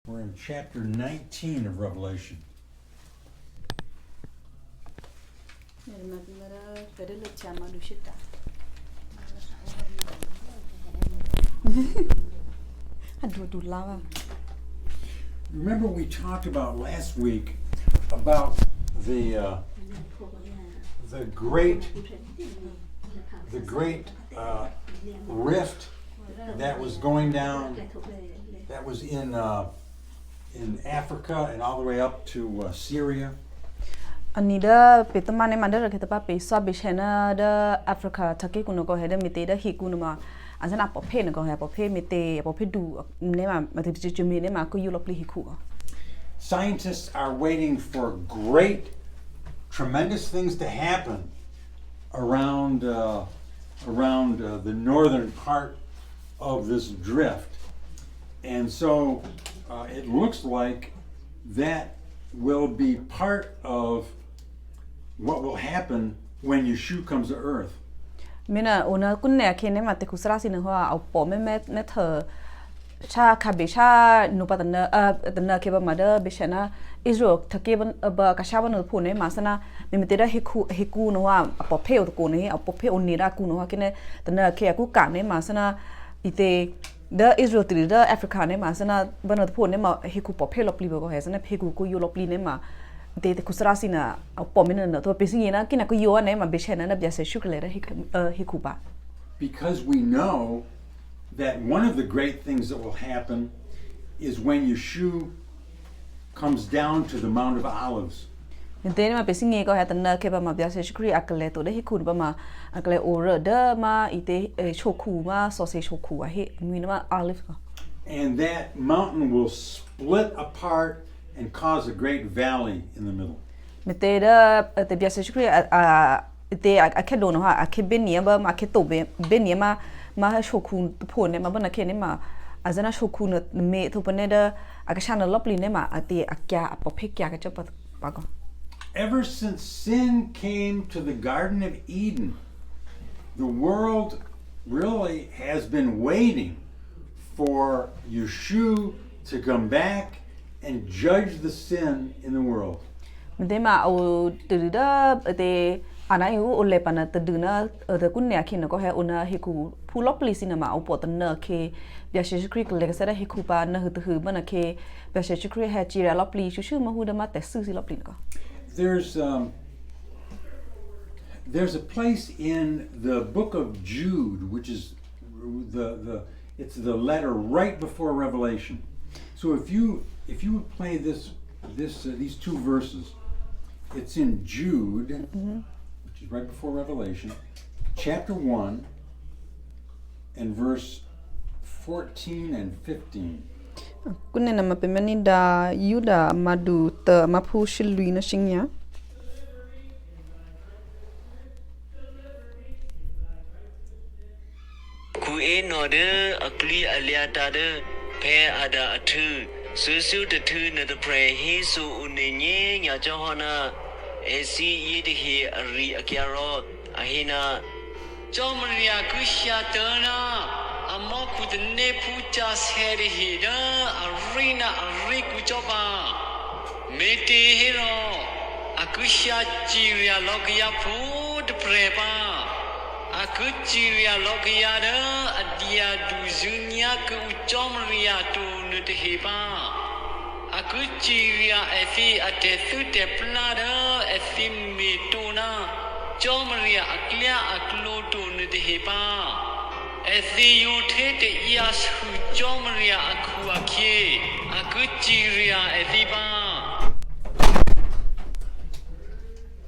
We're in chapter 19 of Revelation. Remember we talked about last week about the great rift that was going down, that was in Africa and all the way up to Syria. Anida petamane mandara ketapa pesa bishena da Africa take kuno go hede mite da hikunuma azana pope go he pope mite pope du nema matijimi nema ko yulopli hiku. Scientists are waiting for great, tremendous things to happen around the northern part of this drift. And so it looks like that will be part of what will happen when Yeshua comes to earth. Mina una kunne kene mate kusrasi no au po me thơ cha kabisha no patana tana ke ba mada bishana Israel thake ban ba kashaban no phone masana mimitera hiku no wa po pheo ko ne au po pheo ni ra ku no kene tana ke ku ka ne masana ite the Israel to the Africa ne masana banot phone ne ma hiku po phelo pli go hesana hiku ku yulopli ne ma de kusrasi na au po mena na to pesi na kina ku yo ne ma bishana na biase shuklera hiku ba. Because we know that one of the great things that will happen is when Yeshua comes down to the Mount of Olives. Then ma pesi nge go hatana ke ba ma biase shukri akle to de hiku ba ma akle ora da ma ite choku ma sausage choku he minima olive. And that mountain will split apart and cause a great valley in the middle. Mete da te biase shukri te akedo no ha akebenia ba ma keto be benia ma choku phone ma bana ke ne ma azana choku no me to pone da akashana lopli ne ma ate akya apopekya ka chapa pa ko. Ever since sin came to the Garden of Eden, the world really has been waiting for Yeshua to come back and judge the sin in the world. Medema au tida te anayu ole pana teduna the kunya kin ko he una hiku pulopli cinema au potna ke biashe krik legasera hiku pa na hu bana ke biashe krik ha jira lopli shushu ma hu da ma tesu lopli ko. There's a place in the book of Jude, which is it's the letter right before Revelation. So if you would play these two verses, it's in Jude, which is right before Revelation, chapter 1, and verse 14 and 15. Kunne na mapemeni da yuda madu te mapu shilui na shingya. Ku e no de akli aliata de pe ada atu susu de tu na de pre he su unenye nya johona esi yidi he ari akyaro ahina chomria kusha tona amoku de ne puja seri he da arena ariku choba meti hero akusha chiria lokya pu de preba akuchiria lokya da adia duzunya ku chomria tu nute heba akuchiria efi atesu te plada efi mituna chomria aklia aklo tu nute heba efi yuthete yas hu chomria aku akye akuchiria efi ba.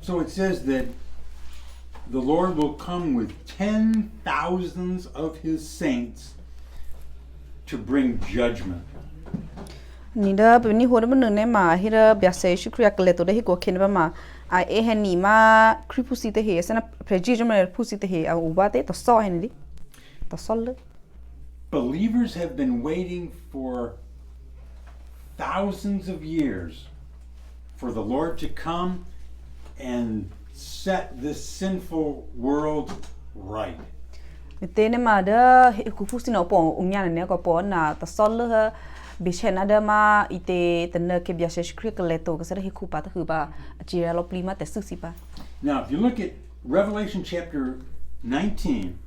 So it says that the Lord will come with 10,000s of his saints to bring judgment. Nida bini hoda banu ne ma hira biase shukri akle to de hiko ken ba ma a e heni ma kripusi te he sana prejijme pusi te he au bate to so heni to sol. Believers have been waiting for thousands of years for the Lord to come and set this sinful world right. Tene ma da kufusi no po unya ne ko po na to sol Bishena de ma ite the nerke biashe krikaleto kasara hikupa ta huba ajira lo plima te susipa. Now, if you look at Revelation chapter 19,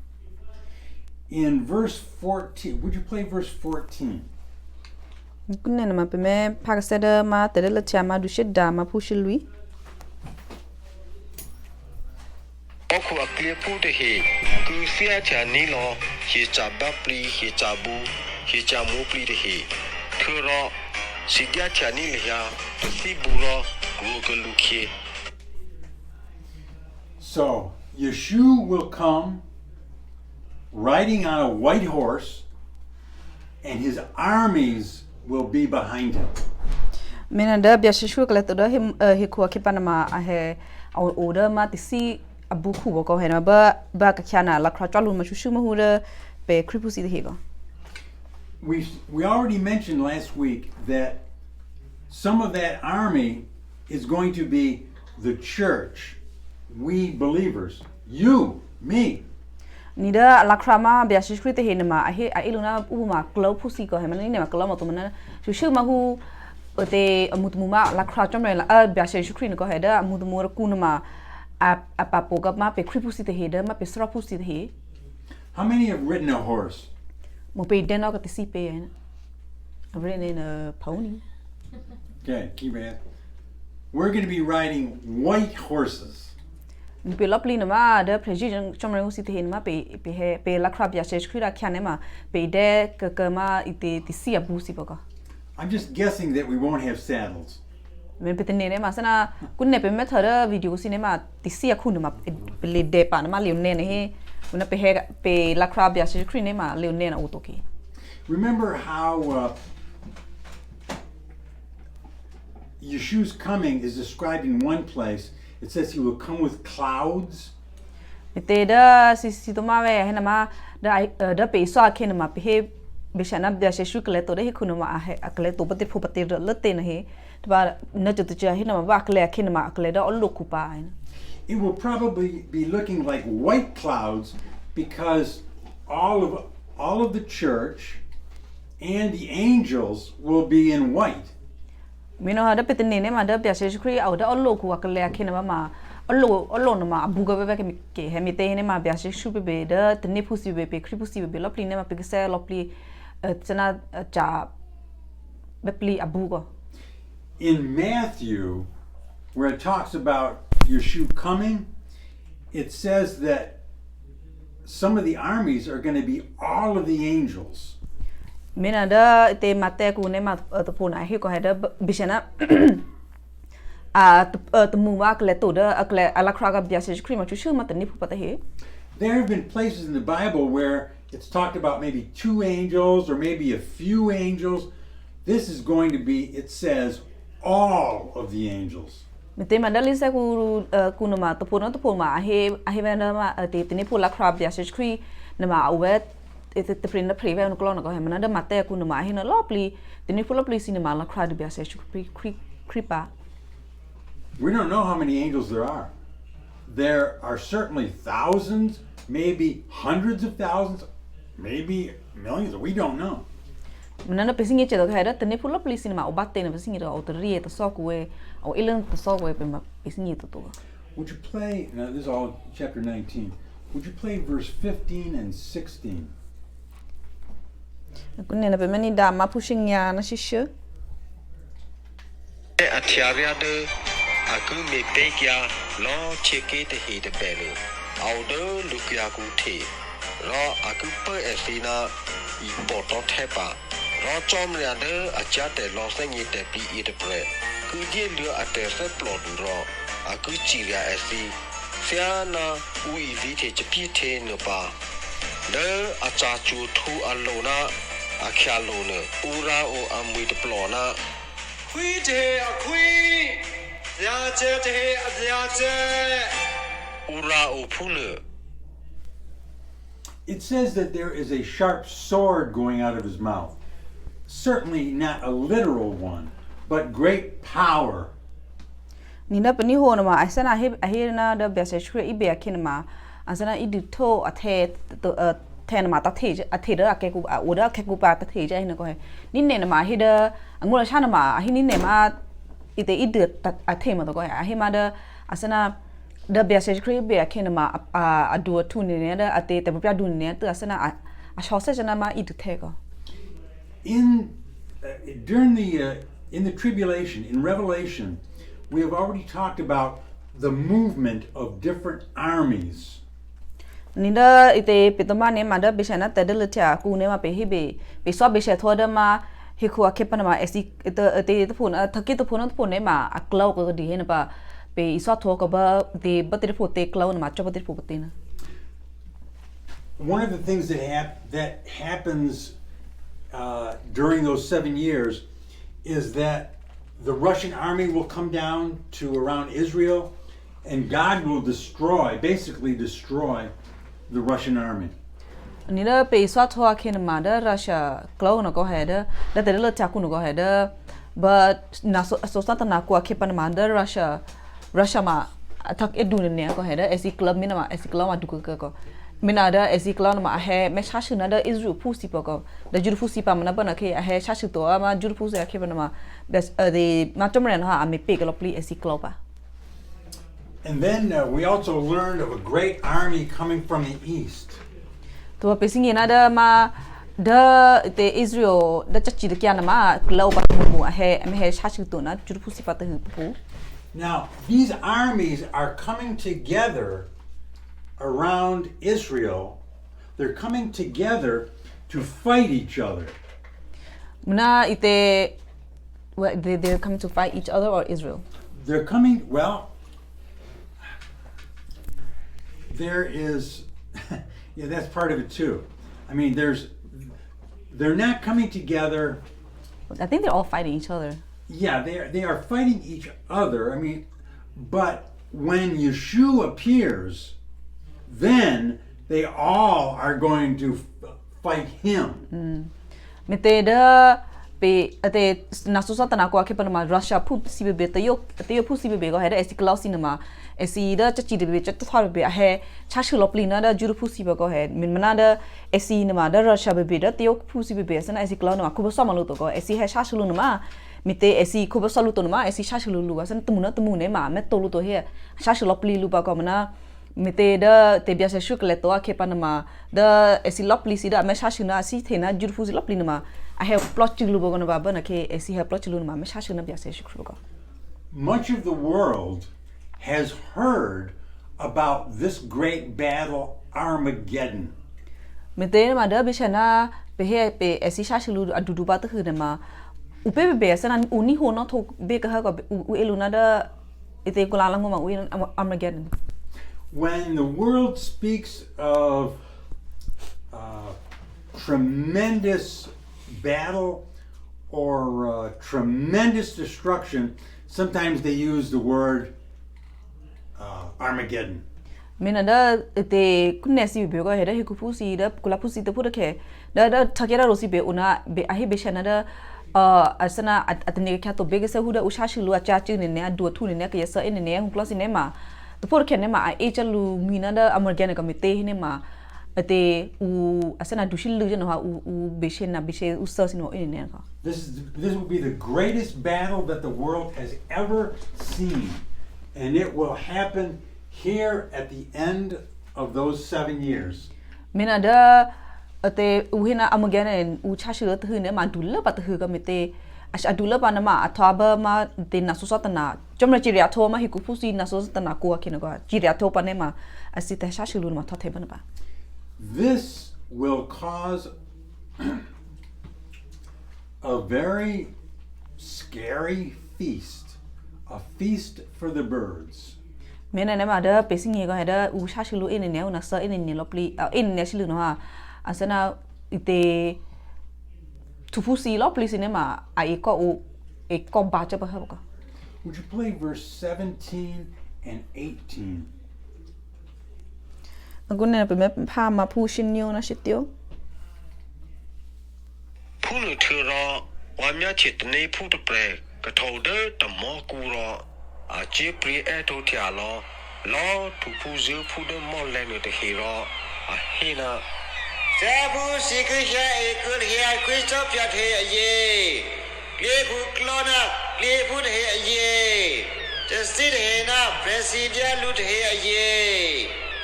in verse 14, would you play verse 14? Kunne na ma peme pakasada ma tedela chama du shedda ma pushilui. Aku akli pu de he ku sia cha ni lo he cha ba pli he cha bu he cha mu pli de he thuro si dia cha ni le ya si bu lo gu ko lu ke. So, Yeshua will come riding on a white horse, and his armies will be behind him. Mena da biashe krikaleto da hikua kipana ma ahe au order ma tisi abuku ko hena ba ka kyana la krachalu ma shushu ma hura pe kripusi de hego. We already mentioned last week that some of that army is going to be the church, we believers, you, me. Nida la krama biashe krite hena ma ahe a iluna ubuma klo pusi ko hema ni ne ma klo ma to mana shushu ma hu ote amutmuma la kracham la biashe krine ko heda amutmura kunama apapoga ma pe kripusi te heda ma pe srapusi te he. How many have ridden a horse? Mo pe deno ka te sipe ena. I've ridden in a pony. Okay, keep it. We're going to be riding white horses. Ni pe lopli na ma da precision chomre usi te he ma pe la krab ya she krira kyane ma pe de ka ma ite ti si abusi poka. I'm just guessing that we won't have saddles. Men pe tene ma sana kunne pe method video cinema ti si akunu ma le de pa na ma le ne he una pe la krab ya she krine ma le ne na otoki. Remember how Yeshua's coming is described in one place. It says he will come with clouds. Te da si to ma ve hena ma da pe so akene ma pe he bishana da she shukle to de hikunu ma akle to pate phu pate le te na he ba na tu cha hena ma ba akle akene ma akle da ollo kupa. It will probably be looking like white clouds because all of the church and the angels will be in white. Mino ha da pe tene ne ma da bia she shukri au da ollo ku akle akene ma ollo no ma abuga be ke he mi te ne ma bia she shu be da tene phusi be pe kripusi be lopli ne ma pe se lopli tsana cha bepli abuga. In Matthew, where it talks about Yeshua coming, it says that some of the armies are going to be all of the angels. Mina da te mate ku ne ma to puna he ko heda bishana to mu wa kle to da akle ala kraga bia se krima chu ma tani pata he. There have been places in the Bible where it's talked about maybe 2 angels or maybe a few angels. This is going to be, it says, all of the angels. Mete mandali sa ku no ma to puna he na ma te tini pula krab bia se kri na ma uwe te prina prive no klona ko he mana da mate ku no ma he na lopli tini pula pli cinema la krab bia se kripa. We don't know how many angels there are. There are certainly thousands, maybe hundreds of thousands, maybe millions. We don't know. Mana pesingi che do hera tene pula pli cinema o batte na pesingi do to rie to sokwe o ilang to sokwe pe ma pesingi to. Would you play, now this is all chapter 19, would you play verse 15 and 16? Kunne na pe mani da ma pushing ya na shishu. Atiaria de aku me pe kya lo cheke te he de belo au de lukya ku the lo aku pe esina I poto thepa ro chom ria de acha te lo sengi te pi I de pre ku je lu ate se plo du ro aku chi ria esi sia na ui vi te pi the no pa de acha chu thu alona akya lo ne ura o amui de plo na kui te akui ya che te ya che ura o phule. It says that there is a sharp sword going out of his mouth. Certainly not a literal one, but great power. Nina pani ho na ma asana he na da bese shre ibe akinma asana idito athe แทนมาตัดเทจเทเดอแกกูอุดแกกูปาตัดเทจไอ้นั่นก็ให้นี่เนี่ยมาให้เดองูละชานะมาให้นี่เนี่ยมาอีเตอีเดือดตัดเทมาตัวก็ให้มาเดอาสนะเดเบียเซจครีเบียแค่นะมาดูทุนเนี่ยเดอเตแต่บ่ปะดูเนี่ยตัวอาสนะชอเซจนะมาอีเดเทก็ during the in the tribulation in Revelation we have already talked about the movement of different armiesนี่เดออีเตปิตมาเนี่ยมาเดอเบชนะแต่เดลเทียกูเนี่ยมาไปฮิไปซอบเบชทัวเดมาฮิคัวเคปนะมาเอซิเตตพูนทักกิตพูนตพูนเนี่ยมาอักลาวก็ดีเห็นปะไปซอทัวก็บะเดบัตติพูเตกลาวนะมาจบัตติพูปตินะ one of the things that happens during those 7 years is that the Russian army will come down to around Israel and God will basically destroy the Russian army. นี่เด้อไปสวดทัวร์เคนมาเด้อรัสเซียกลาวนะก็เฮเด้อแล้วแต่เลือดจากคุณก็เฮเด้อบัดน่าสงสารตนากัวเคปนมาเด้อรัสเซียมาทักเอ็ดดูเนี่ยก็เฮเด้อเอซิคลับมินมาเอซิคลับมาดูก็มินาเด้อเอซิคลับมาเฮไม่ชาชื่อนะเด้ออิสราเอลผู้สิปก็เด้อจูดผู้สิปมันนะบ่นะเคเฮชาชื่อตัวมาจูดผู้สิเคปนมาเด้อมาจมเรนฮะอเมเปกลอปลีเอซิคลับอ่ะ And then we also learned of a great army coming from the east. ตัวเป็นสิ่งนั้นเด้อมาเด้อเตอิสราเอลเด้อจัดจิตเกียนมากลาวปะมูเฮไม่เฮชาชื่อตัวนะจูดผู้สิปตะหือผู้ Now, these armies are coming together around Israel. They're coming together to fight each other. มันอีเต they're coming to fight each other or Israel They're coming, well, there is, yeah, that's part of it too. I mean, they're not coming together. I think they're all fighting each other Yeah, they are fighting each other. I mean, but when Yeshua appears, then they all are going to fight him. มเตเดไปเตนักสุสานตนากว่าแค่ปนมารัสเซียผู้สิบเบตยกผู้สิบเบก็เห็นเอซิกลาวซินมาเอซีเดจะจีดเบจะทอดเบเฮชาชิลอปลีนะเดจูดผู้สิบก็เห็นมันน่าเดเอซีนมาเดรัสเซียเบเดตยกผู้สิบเบสนะเอซิกลาวนมาคุบซ้อมมาลุตัวก็เอซีเฮชาชิลุนมามิเตเอซีคุบซ้อมลุตัวมาเอซีชาชิลุลูว่าสันตมุเนี่ยมาเมตโตลุตัวเฮชาชิลอปลีลูปก็มันนะมิเตเดเตเบียเซชุกเลตัวแค่ปนมาเดเอซีลอปลีซีเดเมชาชินะซีเทนะจูดผู้สิลอปลีนมาI have plot chilu bogo na baba na ke esi have plot chilu na me sha shuna bia se shukrugo. Much of the world has heard about this great battle Armageddon. Me te ma da bi shana be he be esi sha shilu adudu ba ta hu na ma u pe be sa na u ni ho no tho be ka ha ko u elu na da ite ko la la ngo ma u Armageddon. When the world speaks of tremendous battle or tremendous destruction, sometimes they use the word Armageddon. Mina da te kunesi be go heda hiku pusi da kula pusi te puda ke da thakera rosi be una be ahi be shana da asana atne kya to be gesa huda usha shilu acha chi ne du thu ne ke yesa in ne hu plus ne ma to por ke ne ma a chalu mina da Armageddon ka me te ne ma ate u asana dushil lu jeno ha u beshena beshe u sasino in ne ka This will be the greatest battle that the world has ever seen, and it will happen here at the end of those 7 years. Mina da ate u hina Armageddon u chashilo tu ne ma dulla pa tu ka mete asha dulla pa na ma athaba ma de na susatana jomra jiria tho ma hiku pusi na susatana ko akina ko jiria tho pa ne ma asita shashilo ma thothe ba na ba. This will cause a very scary feast, a feast for the birds. Mena ne ma da pesingi ko heda u shashilu in ne una sa in ne lopli in ne shilu no ha asana ite tupusi lopli cinema ai ko u e ko ba cha ba ha ko. Would you play verse 17 and 18? Agune pe me pha ma phu shin yo na shityo. Pulu thuro wa mya chit ne phu to pre ka thau de ta mo ku ro a chi pri e to thya lo tu phu zu phu de mo le ne de he ro a he na Tabu sikisha ekul hiya Christop yat he ye. Leku klona leput he ye. Tested he na presidia lut he ye.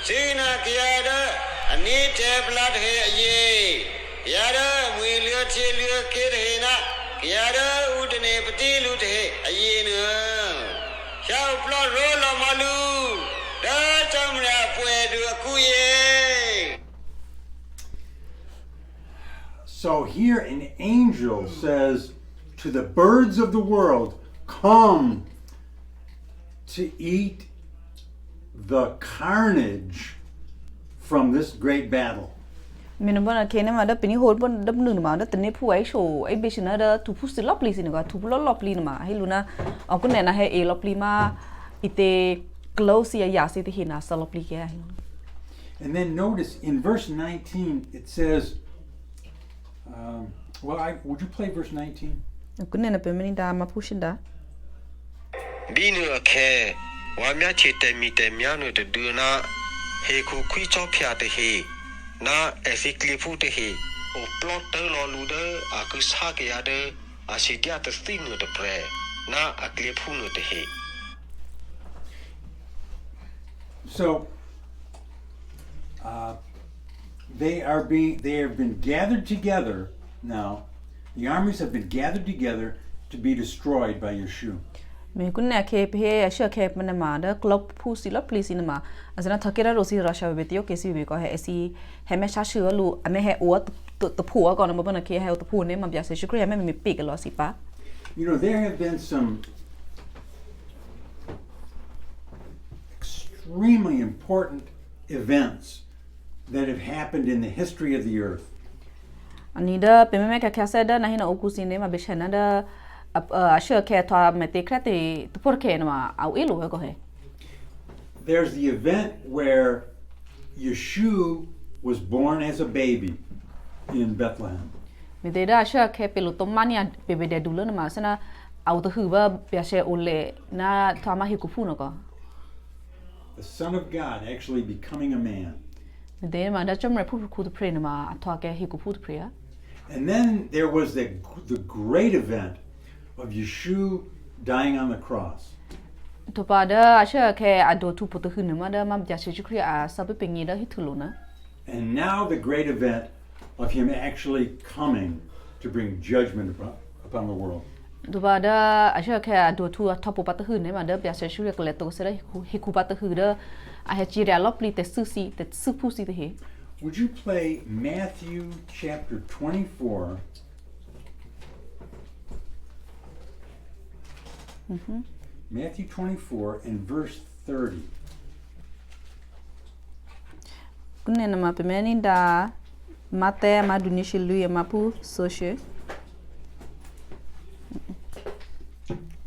Sina kiada anite blood he ye. Yada will you tell you kid he na. Kiada udane pati lut he ye no. Shall blood roll on malu. Da tamra puedu akuye. So here an angel says to the birds of the world, come to eat the carnage from this great battle. Mình nói là mà đó bên hồn bên đâm nương mà đó tính phụ ấy số ấy bây giờ đó thu phụ sự lấp lì gì nữa thu phụ lấp lì mà hay luôn á ở cái này là hay lấp lì mà ite close ya thì hiện là sao lấp lì kia. And then notice in verse 19 it says, would you play verse 19? Cái này là bên mình đã mà phụ sinh đã. Binu akhe wamya chete mite myanu de duna he ku khui chok phya te he na esikli fu te he o plot te lo lu de a ku sa ke ya de a si dia te sting no de pre na akli fu no te he. So they have been gathered together now. The armies have been gathered together to be destroyed by Yeshua. Mình cũng nè kẹp he sure kẹp mình mà đó club phụ sự lấp lì xin mà azana thakera rosi Russia về tiêu cái gì về có hệ si hệ mấy sát sửa lu à mấy hệ uất tập phụ còn mà bên kia hệ tập phụ nên mà bây giờ sẽ cái mấy mình bị cái lo gì pa. You know, there have been some extremely important events that have happened in the history of the earth. Anh đó bên mấy cái sẽ đó này nó ô cusin nên mà bây giờ nó đó sure kẹp thoa mấy cái khác thì tập phụ cái mà áo ít luôn có hệ. There's the event where Yeshua was born as a baby in Bethlehem. Mình thấy đó sure kẹp pelu tôm mania bebe để đủ lớn mà sẽ na áo tự hư ba bây giờ ole na thoa mà hiểu cụ phụ nó có. The Son of God actually becoming a man. Mình thấy mà đó trong này phụ cụ tự pray mà thoa cái hiểu cụ phụ tự pray. And then there was the great event of Yeshua dying on the cross. Thôi bà đó sure cái ado thu phụ tự hư nữa mà đó mà bây giờ sẽ chịu sao bị bệnh gì đó hít thử luôn á. And now the great event of him actually coming to bring judgment upon the world. Thôi bà đó sure cái ado thu thọ phụ tự hư nữa mà đó bây giờ sẽ chịu cái lệ tổ sẽ hít cụ phụ tự hư đó hay chỉ ra lấp lì để xử sĩ để xử phụ sĩ thế. Would you play Matthew chapter 24? Matthew 24 and verse 30. Cái này mà bên mình đã mate mà dunia selu mà pu social.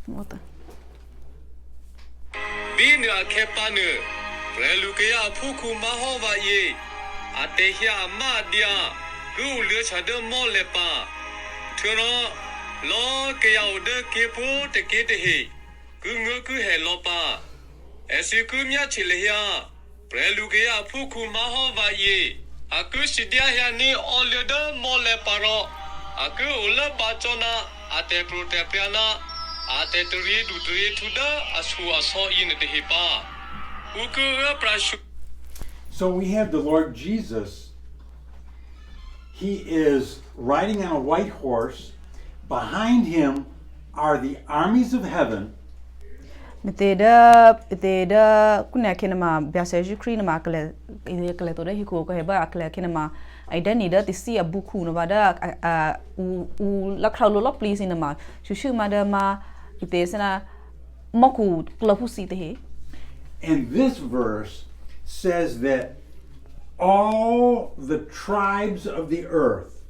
Mota. Binu akhe panu relukaya phuku maho va ye atehya ma dia ku lu cha de mo le pa thono lo kaya de ke pu te ke te he ku ngo ku he lo pa esi ku mya chi le ya relukaya phuku maho va ye aku sidia ya ni ole de mo le pa ro aku ula pa chona ate pro te piana ate turi du turi thuda asu aso yin te he pa. So we have the Lord Jesus. He is riding on a white horse. Behind him are the armies of heaven. Miteda kuna kinama biasa jukri nama kale ini kale toda hiko ko heba kale kinama aida ni da tisi abuku no bada u lakraulo lo please nama shushu madama itesana moku klapusi te. And this verse says that all the tribes of the earth,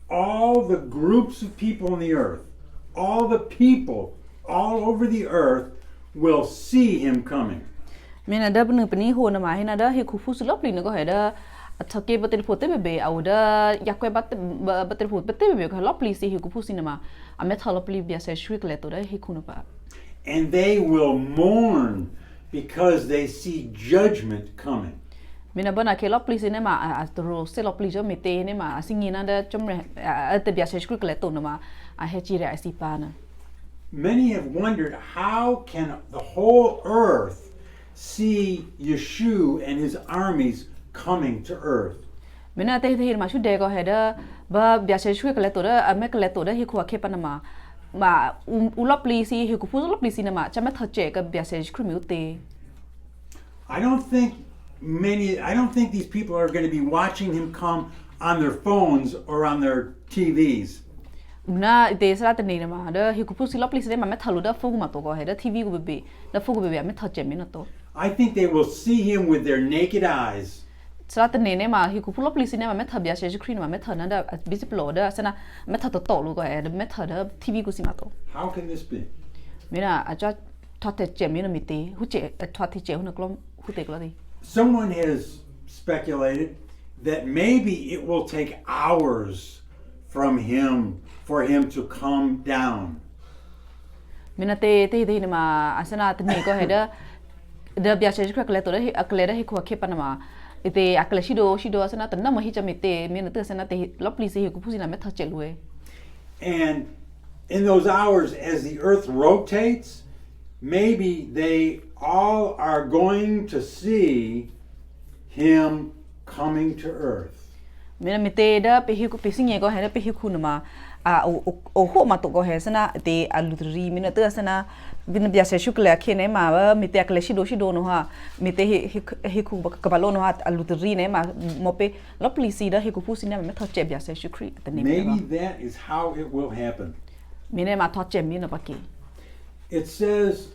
all the groups of people on the earth, all the people all over the earth will see him coming. Mena da bnu pani ho na ma hina da he ku fu su lop li no ko he da thake batel phote be au da yakwe batel phote bete be ko lop li si he ku fu sinema a met lop li bia se shwik le to da he ku no pa. And they will mourn because they see judgment coming. mina bana ke lop please ne ma a tro se lop please me te ne ma singi na da chomre a te bia se skru kle to ma a he chi ra si pa na Many have wondered how can the whole earth see Yeshua and his armies coming to earth. mina te te ma shu de go he da ba bia se skru kle to da a me kle to da hi khu ke pa na ma u lop please hi ku pu lop please ne ma cha me tho che ka bia se skru mi te I don't think these people are going to be watching him come on their phones or on their TVs. na te sra te ne ma da hi ku pu si lop please ne ma me thalu da fu ma to go he da TV go be da fu go be me tho che mi no to I think they will see him with their naked eyes. sra te ne ma hi ku pu lop please ne ma me tha bia se skru ma me tha na da visible da sa na me tha to lu go he da me tha da TV go si ma to How can this be? mina a cha tho te che mi no mi te hu che tho ti che hu na klom hu te klo di Someone has speculated that maybe it will take hours for him to come down. mina te ne ma asana te ne go he da bia se skru kle to da hi akle da hi ku ke pa na ma ite akle shido asana ta na ma hi cha mi te mina te asana te lop please hi ku pu si na me tha che lu e And in those hours, as the earth rotates, maybe they all are going to see him coming to earth. mina mi te da pe hi ku pe singe go he da pe hi ku na ma a o ho ma to go he sana te a lu ri mina te sana bin bia se shukla ke ne ma ba mi te akle shido no ha mi te hi ku ka ba lo no ha a lu ri ne ma mo pe lo plisi da hi ku pu si ne ma tho che bia se shukri te ne Maybe that is how it will happen. mi ne ma tho che mi na ba ki It says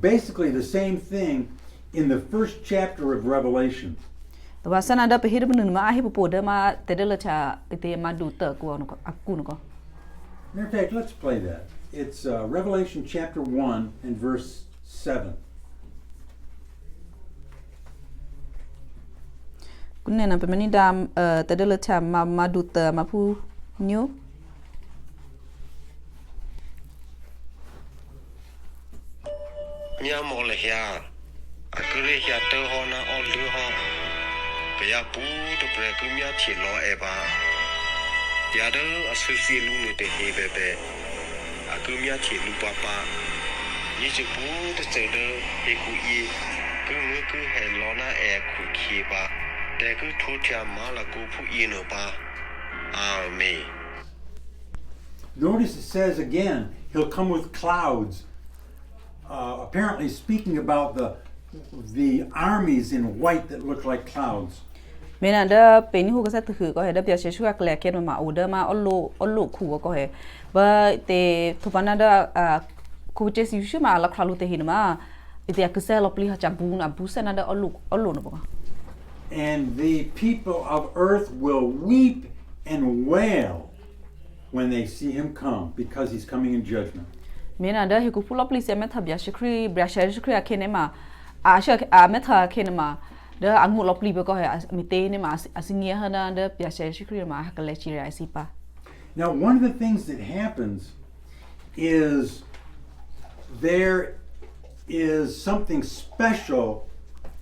basically the same thing in the first chapter of Revelation. to ba sana da pe hi bu ma hi pu da ma te de la cha te ma du te ko no aku no ko Matter of fact, let's play that. It's Revelation chapter 1 and verse 7. kunne na pe mani da te de la cha ma du te ma pu nyu Nya mo le hia a ku re hia to ho na o lu ho pe ya pu to pre ku mya thi lo e ba ya do a su si lu ne te he be be a ku mya thi lu pa pa yi ji pu to se de he ku yi ku he lo na e ku ki ba te ku thu tia ma la ku pu yi no ba amen. Notice it says again, he'll come with clouds. Apparently speaking about the armies in white that look like clouds. mina da pe ni hu ka sa tu ko he da bia se shu ka kle ke ma o da ma o lo khu ko he ba te to pa na da ku che si shu ma la khla lu te hin ma ite ka se lo pli ha cha bu na bu se na da o lo no ba And the people of earth will weep and wail when they see him come, because he's coming in judgment. mina da hi ku pu lo pli se me tha bia shi kri bia shi kri a ke ne ma a me tha ke ne ma da ang mu lo pli be ko he mi te ne ma a singia ha na da bia shi kri ma ha ka le chi ra si pa Now, one of the things that happens is there is something special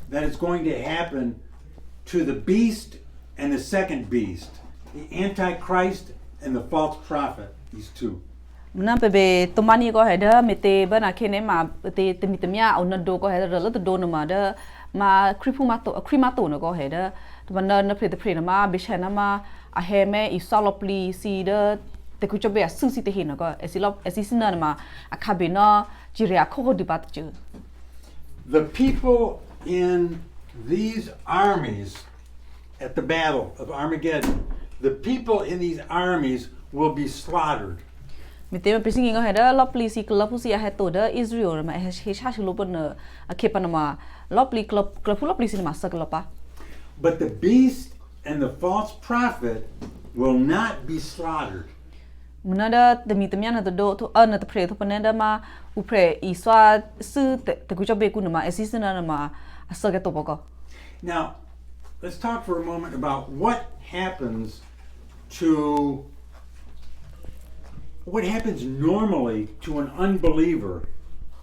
that is going to happen to the beast and the second beast, the Antichrist and the false prophet, these two. na pe be to mani ko he da mi te ba na ke ne ma te mi te mia au na do ko he da lo to do na ma da ma kripu ma to na ko he da to ba na pre na ma bi sha na ma a he me I solopli si da te ku cho be a su si te he na ko e si sin na ma a ka be na ji re a ko di ba tu The people in these armies at the battle of Armageddon, the people in these armies will be slaughtered. mi te pe singi ko he da lopli si club si a he to da Israel ma he cha shi lo pa na a ke pa na ma lopli club lopli si ma sa ka pa But the beast and the false prophet will not be slaughtered. Munada the mitamia na do to na the pray to panenda ma u pray I swa su te ku chobe ku na ma assistant na ma asaga to boko. Now, let's talk for a moment about what happens normally to an unbeliever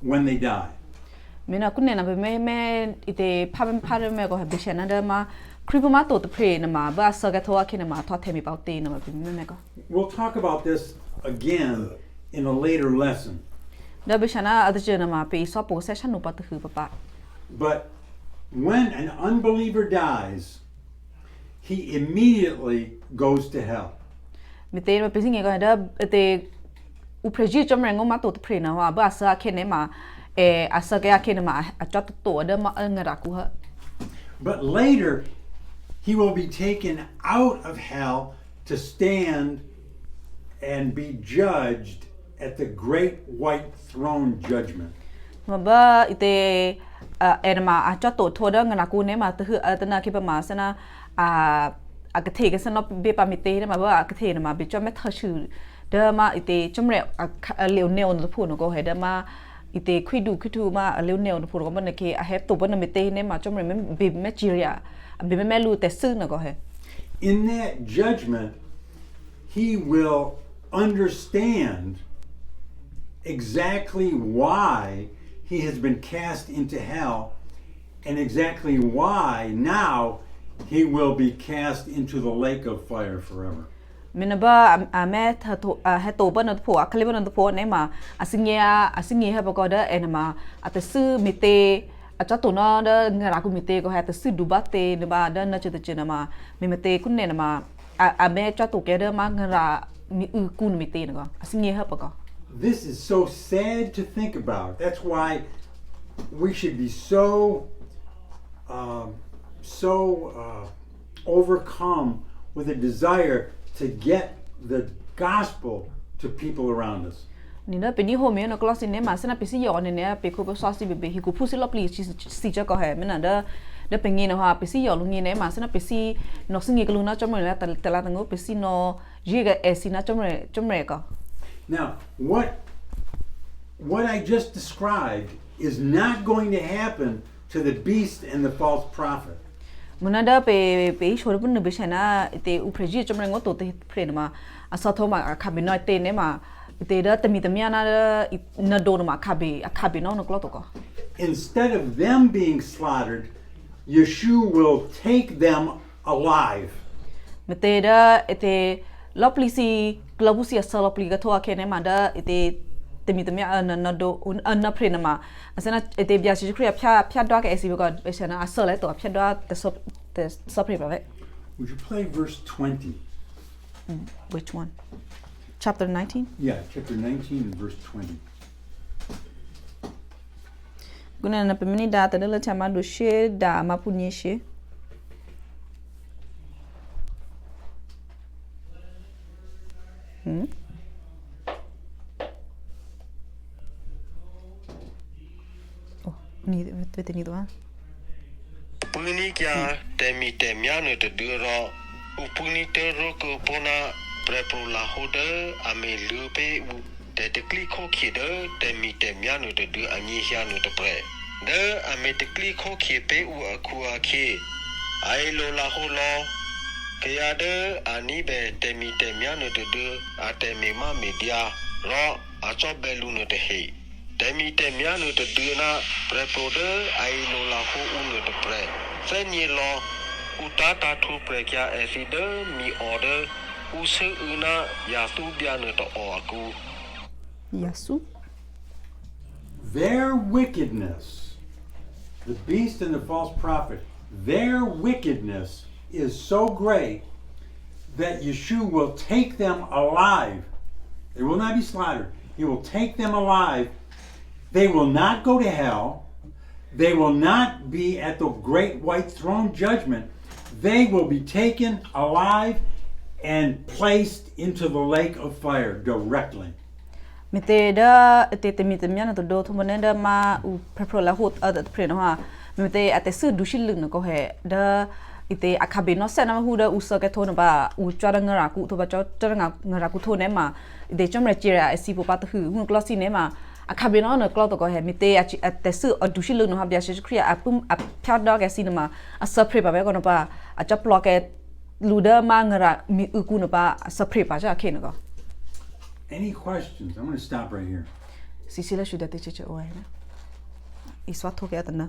when they die. mina kunne na be me ite pha me go be shena da ma kripo ma to pre na ma ba sa ga tho a kina ma tho the mi ba te na ma be me go We'll talk about this again in a later lesson. da be shana ad je na ma pe so po session no pa tu papa But when an unbeliever dies, he immediately goes to hell. mi te ma pe sing go da te u preji chom reng ma to pre na wa ba sa kene ma asa ga kene ma a chat to da ma ngara ku ha But later, he will be taken out of hell to stand and be judged at the great white throne judgment. ma ba ite ma a chat to tho da ngara ku ne ma tu ta na ki pa ma sa na a ka the ga sa no be pa mi te ma ba a ka the na ma be chom me tha shu da ma ite chom re a leo ne on pu no go he da ma ite khidu ma a leo ne on pu go ma ne ke a have to ba na mi te ne ma chom re me be me chiria be me lu te su no go he In that judgment, he will understand exactly why he has been cast into hell and exactly why now he will be cast into the lake of fire forever. mina ba a me tha to ha to ba na po a kle ba na po ne ma asinge ha ba go da en ma a te su mi te a cha to na da ngara ku mi te go ha te su du ba te ne ba da na che te na ma mi te ku ne na ma a me cha to ke da ma ngara mi ku mi te ne go asinge ha ba go This is so sad to think about. That's why we should be so overcome with a desire to get the gospel to people around us. ni na pe ni ho me na class ne ma sa na pe si yo ne ne pe ko so si be hi ku pu si lo pli si cha ko he me na da pe ngi na ha pe si yo lu ngi ne ma sa na pe si no si ngi ku na chom re ta la ngo pe si no ji ga e si na chom re ko Now, what I just described is not going to happen to the beast and the false prophet. muna da pe shor bun be shana te u preji chom re ngo to te pre ma a sa tho ma kha bi no te ne ma te da tami tamia na do ma kha bi no no klo to ko Instead of them being slaughtered, Yeshua will take them alive. me te da te lopli si globusi sa lopli ga tho ke ne ma da te tami tamia na do na pre na ma asana te bia si kria phya do ka esi ko be shana a sa le to phya do te so pre ba ve Would you play verse 20? which one chapter 19 Yeah, chapter 19 and verse 20. guna na pemini da ta la chama do she da ma punye she oh ni detenido ah Puni kya temi temya no te duro upuni te roko pona prepro la hoda ame lupe u te te kli ko khide temi temya no te du anyi hya no te pre de ame te kli ko khie pe u aku akhe ai lo la ho lo kya de ani be temi temya no te du atemi ma media ro a cho belu no te he Demi temia no te duna prepoder ai lo la ho uno te pre. Fenye lo utata tu prekya efide mi order use una ya tu bia no te o aku. yasu Their wickedness, the beast and the false prophet, their wickedness is so great that Yeshua will take them alive. They will not be slaughtered. He will take them alive. They will not go to hell. They will not be at the great white throne judgment. They will be taken alive and placed into the lake of fire directly. me te da te mi te miana to do to mona da ma u prepro la hot ada pre no ha me te ate su du shi lung no ko he da ite akabe no sa na hu da u so ke to no ba u chwa da ngara ku to ba chwa ngara ku to ne ma ite chom re chira e si po pa to hu hu klo si ne ma akabe no no klo to ko he me te ate su du shi lung no ha bia shi kria a pum a pya da ke si no ma a sa pre ba be ko no ba a cha plo ke lu da ma ngara mi u ku no ba sa pre ba ja ke no ko Any questions? I'm going to stop right here. si la shu da te che o he iswa thoke atana